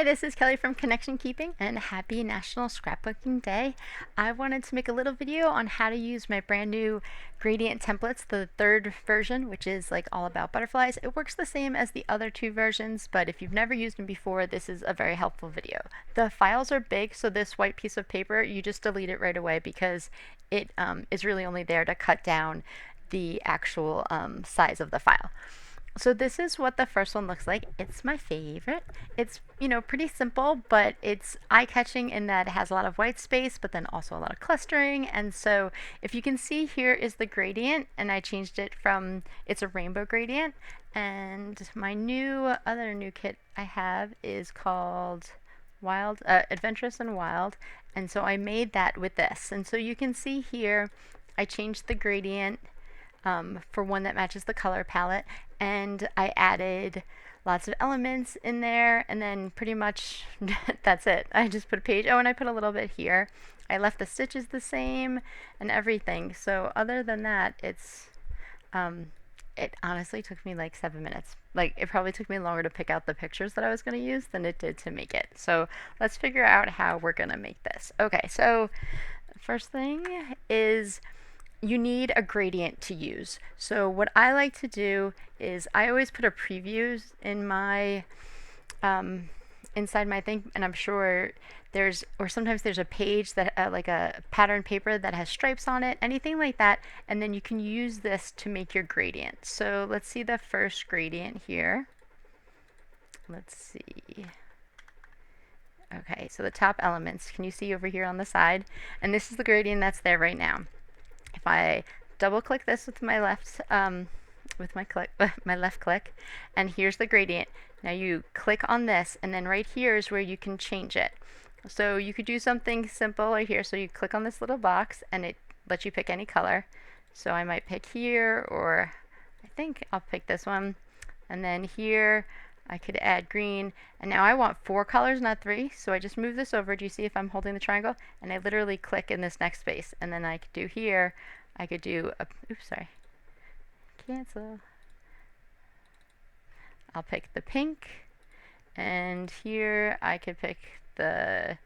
Hi, this is Kelly from Connection Keeping, and happy National Scrapbooking Day. I wanted to make a little video on how to use my brand new gradient templates, the third version, which is like all about butterflies. It works the same as the other two versions, but if you've never used them before, this is a very helpful video. The files are big, so this white piece of paper, you just delete it right away because it is really only there to cut down the actual size of the file. So this is what the first one looks like. It's my favorite. It's, pretty simple, but it's eye-catching in that it has a lot of white space, but then also a lot of clustering. And so if you can see, here is the gradient, and I changed it from, it's a rainbow gradient. And my other new kit I have is called Adventurous and Wild. And so I made that with this. And so you can see here, I changed the gradient for one that matches the color palette, and I added lots of elements in there, and then pretty much that's it. I just put a page. Oh, and I put a little bit here. I left the stitches the same and everything. So other than that, it honestly took me like 7 minutes. Like, it probably took me longer to pick out the pictures that I was going to use than it did to make it. So let's figure out how we're going to make this. Okay, so first thing is you need a gradient to use. So what I like to do is I always put a preview in my inside my thing, and I'm sure sometimes there's a page that like a pattern paper that has stripes on it, anything like that, and then you can use this to make your gradient. So let's see the first gradient here. Let's see. Okay, so the top elements, can you see over here on the side? And this is the gradient that's there right now. If I double click this with my left my left click, and here's the gradient. Now you click on this, and then right here is where you can change it. So you could do something simple right here. So you click on this little box, and it lets you pick any color. So I might pick here, or I think I'll pick this one. And then here I could add green, and now I want 4 colors, not 3, so I just move this over. Do you see if I'm holding the triangle? And I literally click in this next space, and then I could do here, I could do oops, sorry, cancel. I'll pick the pink, and here I could pick the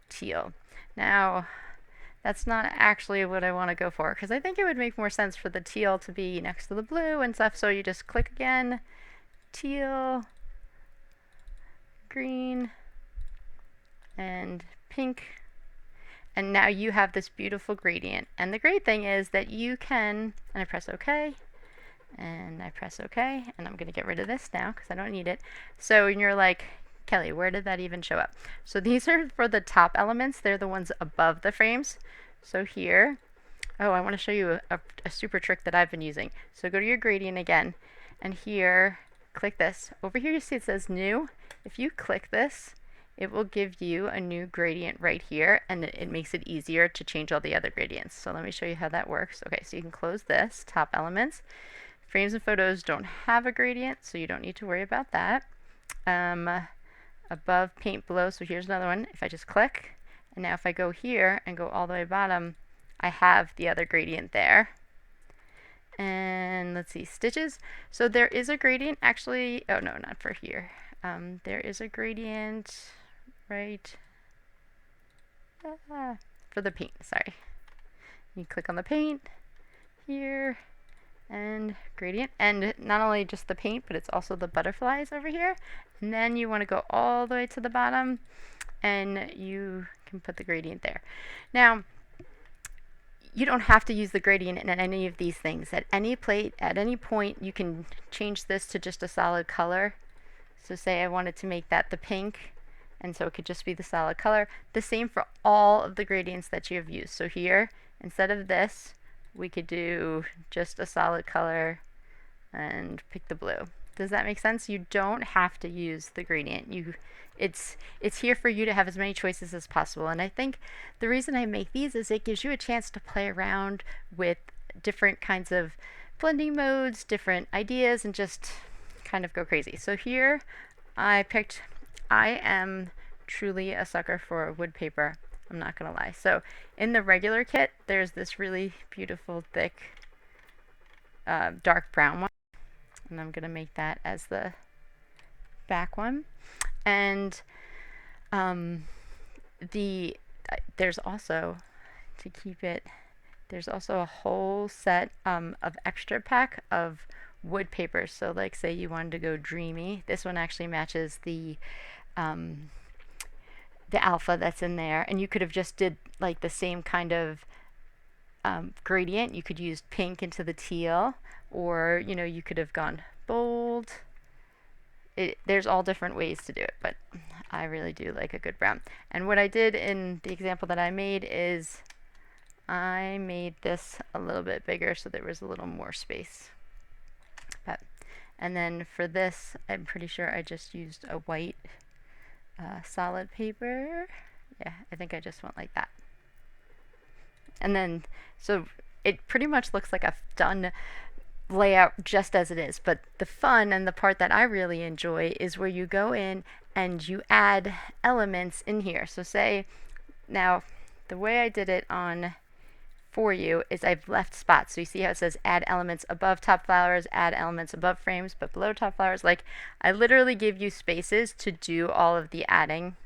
teal. Now, that's not actually what I want to go for, because I think it would make more sense for the teal to be next to the blue and stuff, so you just click again, teal, green, and pink, and now you have this beautiful gradient. And the great thing is that you can, and I press OK, and I press OK, and I'm going to get rid of this now because I don't need it. So you're like, Kelly, where did that even show up? So these are for the top elements. They're the ones above the frames. So here, oh, I want to show you a super trick that I've been using. So go to your gradient again, and here, click this. Over here you see it says new. If you click this, it will give you a new gradient right here, and it makes it easier to change all the other gradients. So let me show you how that works. Okay, so you can close this, top elements. Frames and photos don't have a gradient, so you don't need to worry about that. Above, paint, below, so here's another one. If I just click, and now if I go here and go all the way bottom, I have the other gradient there. And let's see, stitches. So there is a gradient actually, oh no, not for here. There is a gradient right for the paint, sorry. You click on the paint here, and gradient, and not only just the paint, but it's also the butterflies over here. And then you want to go all the way to the bottom, and you can put the gradient there. Now, you don't have to use the gradient in any of these things. At any point, you can change this to just a solid color. So say I wanted to make that the pink, and so it could just be the solid color. The same for all of the gradients that you have used. So here, instead of this, we could do just a solid color and pick the blue. Does that make sense? You don't have to use the gradient. It's here for you to have as many choices as possible. And I think the reason I make these is it gives you a chance to play around with different kinds of blending modes, different ideas, and just kind of go crazy. So here I am truly a sucker for wood paper. I'm not gonna lie. So in the regular kit, there's this really beautiful, thick, dark brown one. And I'm gonna make that as the back one. And Um, the there's also, to keep it, there's also a whole set of extra pack of wood paper. So like say you wanted to go dreamy, this one actually matches um, the alpha that's in there, and you could have just did like the same kind of gradient. You could use pink into the teal, or you could have gone bold. There's all different ways to do it, but I really do like a good brown. And what I did in the example that I made is I made this a little bit bigger so there was a little more space. And then for this, I'm pretty sure I just used a white solid paper. Yeah, I think I just went like that. And then, so it pretty much looks like a done layout just as it is. But the fun and the part that I really enjoy is where you go in and you add elements in here. So say, now, the way I did it on for you is I've left spots. So you see how it says add elements above top flowers, add elements above frames, but below top flowers. Like, I literally give you spaces to do all of the adding.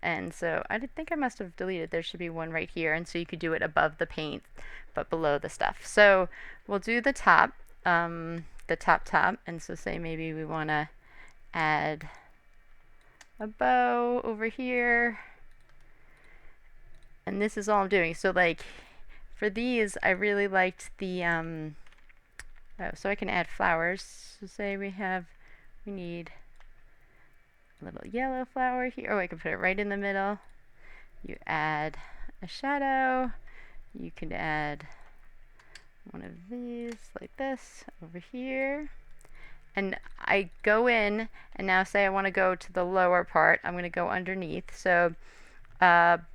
And so I think I must have deleted. There should be one right here. And so you could do it above the paint, but below the stuff. So we'll do the top, top. And so say maybe we want to add a bow over here. And this is all I'm doing. So like for these, I really liked the, so I can add flowers. So say we need a little yellow flower here. Oh, I can put it right in the middle. You add a shadow. You can add one of these like this over here. And I go in, and now say I want to go to the lower part. I'm going to go underneath. So add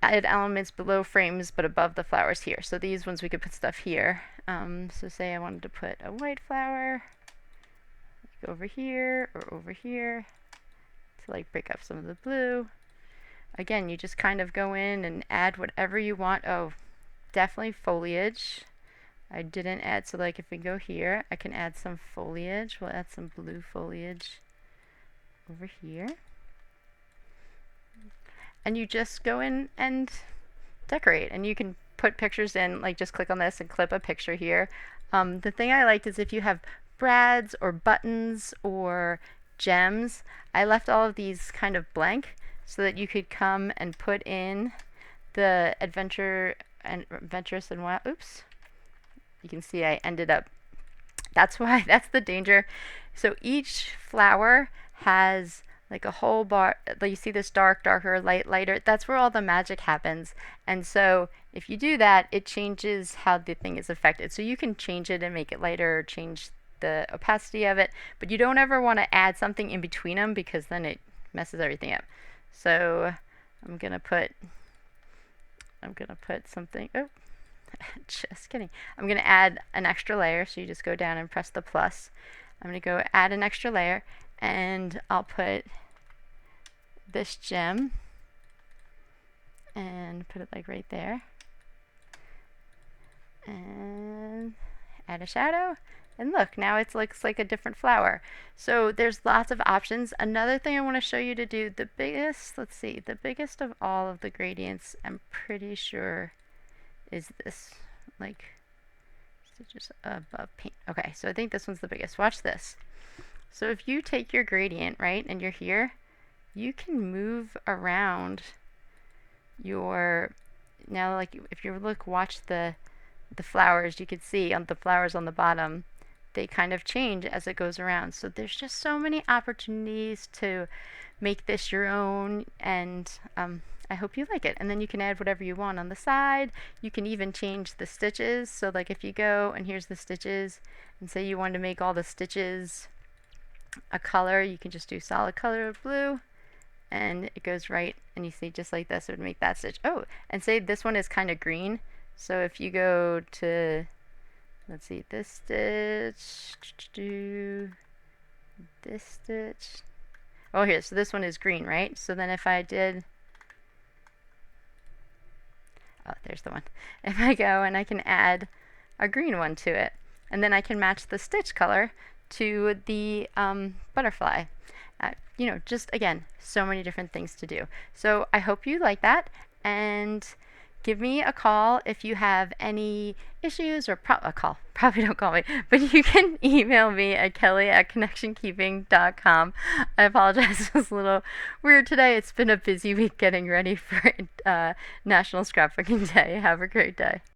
elements below frames but above the flowers here. So these ones we could put stuff here. So say I wanted to put a white flower over here or over here to like break up some of the blue. Again, you just kind of go in and add whatever you want. Oh, definitely foliage. I didn't add, so like if we go here, I can add some foliage. We'll add some blue foliage over here. And you just go in and decorate, and you can put pictures in, like just click on this and clip a picture here. The thing I liked is if you have brads or buttons or gems, I left all of these kind of blank so that you could come and put in the adventurous and wild. Oops. You can see I ended up, that's the danger. So each flower has like a whole bar, like you see this dark, darker, light, lighter. That's where all the magic happens. And so if you do that, it changes how the thing is affected. So you can change it and make it lighter or change the opacity of it, but you don't ever want to add something in between them because then it messes everything up. So I'm gonna put something, oh, just kidding. I'm gonna add an extra layer, so you just go down and press the plus. I'm gonna go add an extra layer, and I'll put this gem and put it like right there, and add a shadow. And look, now it looks like a different flower. So there's lots of options. Another thing I want to show you to do, the biggest of all of the gradients, I'm pretty sure, is this, like, just above paint. Okay, so I think this one's the biggest. Watch this. So if you take your gradient, right, and you're here, you can move around your, now like if you look, watch the flowers, you can see on the flowers on the bottom, they kind of change as it goes around. So there's just so many opportunities to make this your own, and I hope you like it. And then you can add whatever you want on the side. You can even change the stitches. So like if you go and here's the stitches, and say you wanted to make all the stitches a color, you can just do solid color blue, and it goes right, and you see just like this, it would make that stitch. Oh, and say this one is kind of green. So if you go to, let's see, this stitch, this stitch. Oh, here, so this one is green, right? So then if I did, oh, there's the one. If I go and I can add a green one to it, and then I can match the stitch color to the butterfly. just again, so many different things to do. So I hope you like that, and give me a call if you have any issues, or a call. Probably don't call me, but you can email me at kelly@connectionkeeping.com. I apologize, it was a little weird today. It's been a busy week getting ready for National Scrapbooking Day. Have a great day.